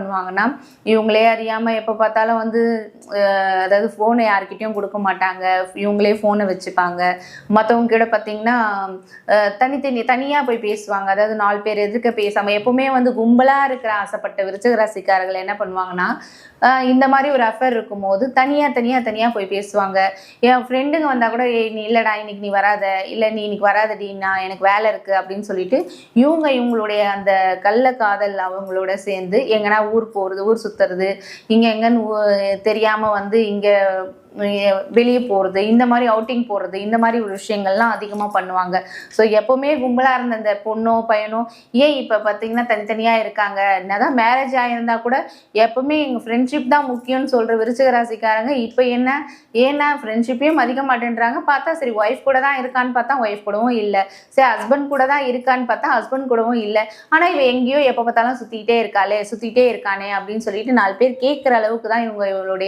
பண்ணுவாங்கன்னா, இவங்களே அறியாமல் எப்போ பார்த்தாலும் வந்து அதாவது ஃபோனை யார்கிட்டயும் கொடுக்க மாட்டாங்க. இவங்களே ஃபோனை வச்சுப்பாங்க. மற்றவங்க கிட்ட பார்த்தீங்கன்னா தனியாக போய் பேசுவாங்க. அதாவது 4 பேர் எதிர்க்க பேசாமல் எப்பவுமே வந்து கும்பலாக இருக்கிற ஆசைப்பட்ட விருச்சிக ராசிக்காரர்கள் என்ன பண்ணுவாங்கன்னா, இந்த மாதிரி ஒரு அஃபேர் இருக்கும்போது தனியாக போய் பேசுவாங்க. என் ஃப்ரெண்டுங்க வந்தால் கூட நீ இல்லைடா இன்னைக்கு நீ வராத, இல்லை நீ இன்னைக்கு வராதடி, நான் எனக்கு வேலை இருக்குது அப்படின்னு சொல்லிட்டு இவங்களுடைய அந்த கள்ள காதல் அவங்களோட சேர்ந்து எங்கன்னா ஊர் போகிறது, ஊர் சுற்றுறது, இங்கே எங்கன்னு தெரியாமல் வந்து இங்கே வெளியே போகிறது, இந்த மாதிரி அவுட்டிங் போகிறது, இந்த மாதிரி ஒரு விஷயங்கள்லாம் அதிகமாக பண்ணுவாங்க. ஸோ எப்போவுமே கும்பலாக இருந்த அந்த பொண்ணோ பையனோ ஏன் இப்போ பார்த்தீங்கன்னா தனித்தனியாக இருக்காங்க. என்னதான் மேரேஜ் ஆகியிருந்தா கூட எப்போவுமே எங்கள் ஃப்ரெண்ட்ஷிப் தான் முக்கியம்னு சொல்கிற விருச்சிக ராசிக்காரங்க இப்போ ஏன்னா ஃப்ரெண்ட்ஷிப்பையும் மதிக்க மாட்டேன்றாங்க. பார்த்தா சரி ஒய்ஃப் கூட தான் இருக்கான்னு பார்த்தா ஒய்ஃப் கூடவும் இல்லை, சரி ஹஸ்பண்ட் கூட தான் இருக்கான்னு பார்த்தா ஹஸ்பண்ட் கூடவும் இல்லை. ஆனால் இவ எங்கேயோ எப்போ பார்த்தாலும் சுற்றிக்கிட்டே இருக்கானே அப்படின்னு சொல்லிட்டு 4 பேர் கேட்குற அளவுக்கு தான் இவங்களுடைய